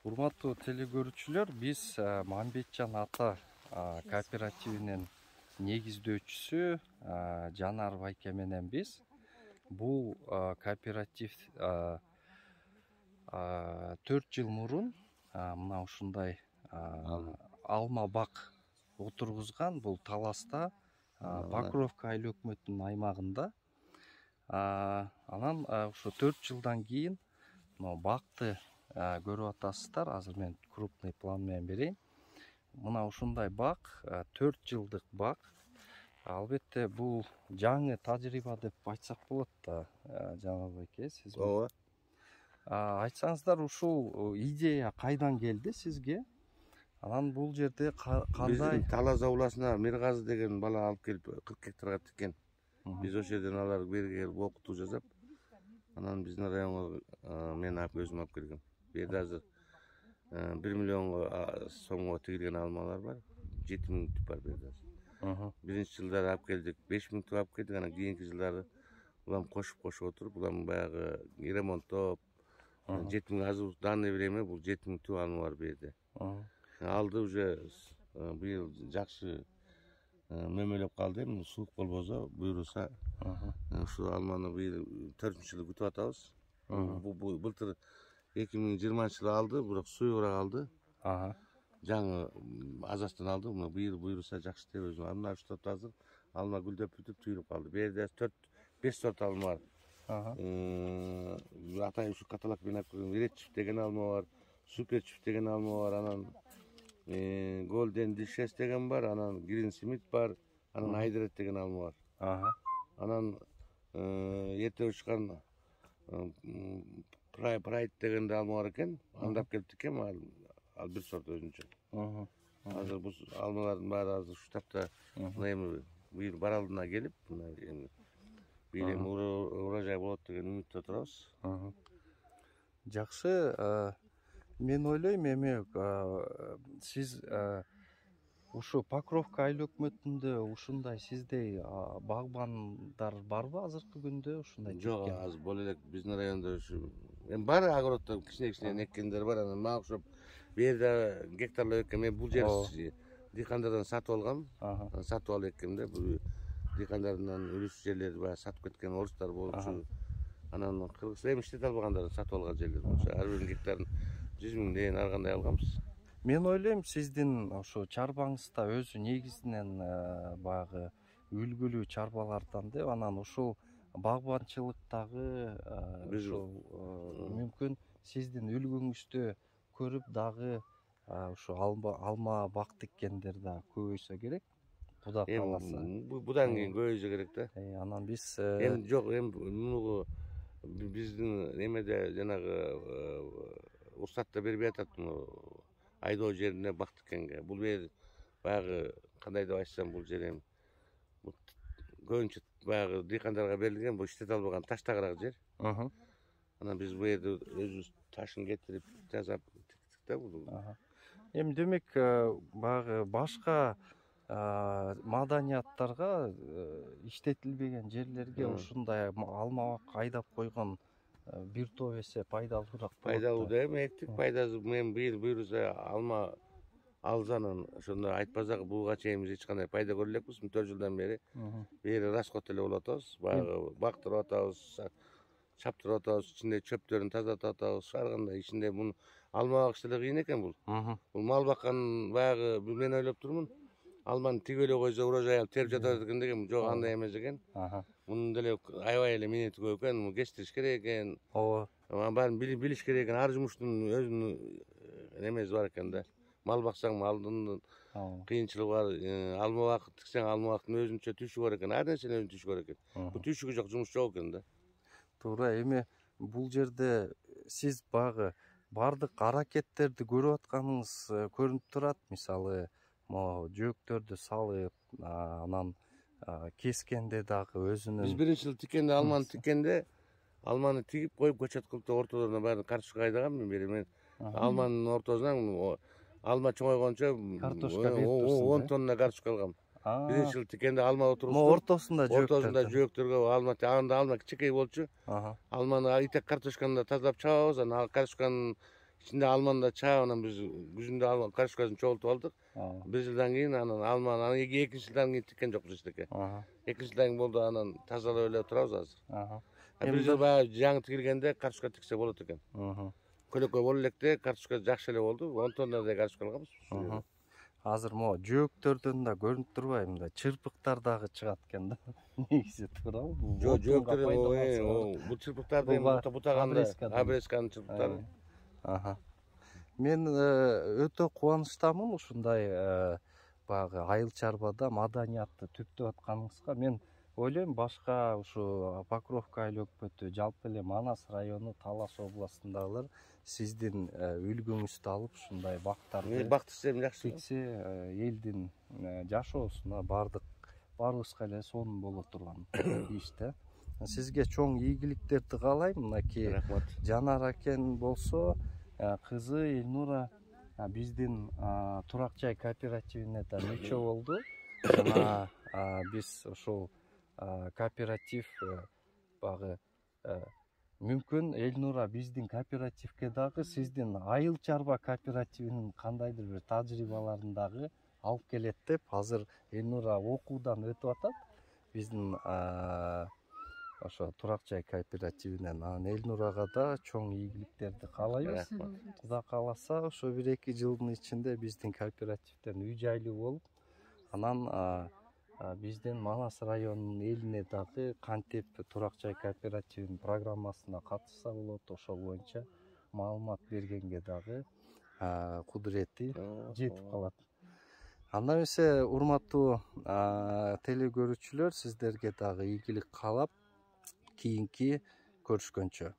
Урматтуу телекөрүүчүлөр, биз Мамбетжан ата кооперативинин негиздөөчүсү Жанар байке менен биз бул кооператив 4 жыл мурун мына ушундай алма бак отургузган. Бул Таласта, Покровка айыл өкмөтүнүн аймагында. Анан ушу 4 жылдан кийин бакты көрүп атасыздар. Азыр мен крупный план менен берейин. Мына ушундай бак, 4 жылдык бак. Албетте бул жаңы тажрыйба деп айтсак болот да, Жанар байке, сиз. Ооба. Айтсаңыздар, ушул идея кайдан келди сизге? Анан бул жерде кандай? Биздин Талас областына Миргазы деген бала алып келип 40 гектарга тиккен. Биз ошол жерден алар берге келип окутуу жасап, анан биздин районго мен өзүм алып келгем. Бу жерде азыр 1 миллион сомго тигилген алмалар бар. 7000 түп бар бу жерде. Биринчи жылдары алып келдик, 5000 түп алып келдик. Анан кийинки жылдары улам кошуп отуруп, улам баягы ремонттоп 7000 азыр данный время бул 7000 түп алма бар бу жерде. Алды уже быйыл жакшы мөмөлөп калды. Эми суук болбосо, буйруса ушу алманы быйыл 4-жылы күтүп атабыз. Былтыр 2020-жылы алды, бирок суюгураак алды. Жаңы азастан алды. Мына быйыл буйруса жакшы деп өзүм. Мына ушта азыр алма гүлдөп бүтүп түйүлүп калды. Бу жерде 4-5 сорт алма бар. Атай ушу каталог менен алып келген Редчип деген алма бар, Суперчип деген алма бар, анан Golden Dishes деген бар, анан Green Smith бар, анан Айдрет деген алма бар. Анан эрте учкан Pride деген алма бар экен. Андап келип тикем, ал бир сорт өзүнчө. Азыр бул алмалардын баары азыр ушу тапта эми быйыл бар алдына келип, эми быйыл эми урожай болот деген үмүттө турабыз. Жакшы. Мен ойлойм, эми сиз ушу Покровка айыл өкмөтүндө ушундай сиздей багбандар барбы азыркы күндө ушундай? Жок, азыр боло элек биздин райондо ушу эми бар огороддо кичине эккендер бар. Анан мага окшоп бу жерде гектарлап эккен. Мен бул жерди дыйкандардан сатып алгам. Сатып алып эккем да. Бул дыйкандардан үлүс жерлерди баягы сатып кеткен орустар болчу. Анан Кыргызстан эми иштете албагандар сатып алган жерлер болчу. Ар бир гектарын 100 000 ар кандай алганбыз. Мен ойлойм, сиздин ошо чарбаңызда өзү негизинен баягы үлгүлүү чарбалардан деп, анан ушул багбанчылыктагы ошол мүмкүн сиздин үлгүңүздү көрүп дагы ушу алма бак тиккендер да көбөйсө керек. Кудай кааласа. Будан кийин көбөйсө керек да. Анан биз эми жок, эми муну биздин эмеде жанагы уруксатта бербей атат, айдоо жерине бак тиккенге. Бул жер баягы кандай деп айтсам, бул жер эми көбүнчө баягы дыйкандарга берилген, бул иштете албаган таштагыраак жер. Анан биз бу жерде өзүбүз ташын кетирип жасап тиктик да бул. Эми демек баягы башка маданияттарга иштетилбеген жерлерге ушундай алма бак айдап койгон бир топ эсе пайдалуураак болот. Пайдалуу да, эми эктик пайдасы. Мен быйыл буйруса алма алзанын ошондо айтпасак буга чейин биз эч кандай пайда көрө элекпиз. 4 жылдан бери бу жерде расход эле болуп атабыз. Баягы бактырып атабыз, чаптырып атабыз, ичинде чөптөрүн тазартып атабыз. Ар кандай ичинде муну алма бакыш деле кыйын экен бул. Бул мал баккан баягы мен ойлоп турмун. Алманы тиге эле койсо урожай алып терип жатат экен деген. Жок, андай эмес экен. Мунун деле аябай эле минети көп экен. Кечтириш керек экен. Ооба. Баарын билиш керек экен. Ар жумуштун өзүнүн немеси бар экен да. Мал баксаң малдын кыйынчылыгы бар. Алма бак тиксең алма бактын өзүнчө түйшүгү бар экен. Ар нерсенин өзүнүн түйшүгү бар экен. Бул түйшүгү жок жумуш жок экен да. Туура. Эми бул жерде сиз багы бардык аракеттерди көрүп атканыңыз көрүнүп турат. Мисалы, могу жөөктөрдү салып, анан кескенде дагы өзүнүн. Биз биринчи жылы тиккенде, алманы тиккенде, алманы тигип коюп көчөт кылып ортолоруна баарын картошка айдагам. Мен алманын ортосунан алма чоңойгончо 10 тонна картошка алгам. Биринчи жылы тиккенде алма отургуздум. Ортосунда жөөктөргө алма, анда алма кичинекей болчу. Алманы итек картошканы да тазалап чабабыз, анан картошканын içinde almanda çağından biz güzünde alman karışıkasını çoğaltıp aldık. Ага. Bir yıldan keyin anan alman anan ikinci yıldan keyin tikкен жокпуз эчтеке. Ага. Экинчи жылдан болду анан тазалап эле турабыз азыр. Ага. Bir жыл баягы жаңы тигилгенде картошка тиксе болот экен. Ага. Көлөккө боло электе картошка жакшы эле болду. 10 тоннадай картошка алганбыз. Ага. Азыр могу жөөктөрдөн да көрүнүп турбайбы, мындай чырпыктар дагы чыгат экен да. Негизи туурабы? Жок, бул чырпыктарды эми бутаганда абресканын чырпыктары. Ага. Мен өтө кубанычтамын ушундай баягы айыл чарбада маданиятты түптөп атканыңызга. Мен ойлойм башка ушу Покровка айыл өкмөтү, жалпы эле Манас району, Талас областындагылар сиздин үлгүңүздү алып ушундай бактарды Бакты систем жакшы. тиксе элдин жашоосуна баарыбызга эле сонун боло турган иш да. Сизге чоң ийгиликтерди каалайм. Мынакей Рахмат. Жанар акен болсо, кызы Элнура биздин турак жай кооперативине да мүчө болду. Жана биз ошол кооператив багы мүмкүн Элнура биздин кооперативге дагы сиздин айыл чарба кооперативинин кандайдыр бир тажрыйбаларын дагы алып келет деп азыр Элнура окуудан өтүп атат. Биздин ошо турак жай кооперативинен анан Элнурага да чоң ийгиликтерди каалайбыз. Кудай кааласа ошо 1-2 жылдын ичинде биздин кооперативден үй жайлуу болуп, анан биздин Манас районунун элине дагы кантип турак жай кооперативинин программасына катышса болот, ошол боюнча маалымат бергенге дагы кудурети жетип калат. Анда эмесе урматтуу теле көрүүчүлөр, сиздерге дагы ийгилик каалап, кийинки көрүшкөнчө.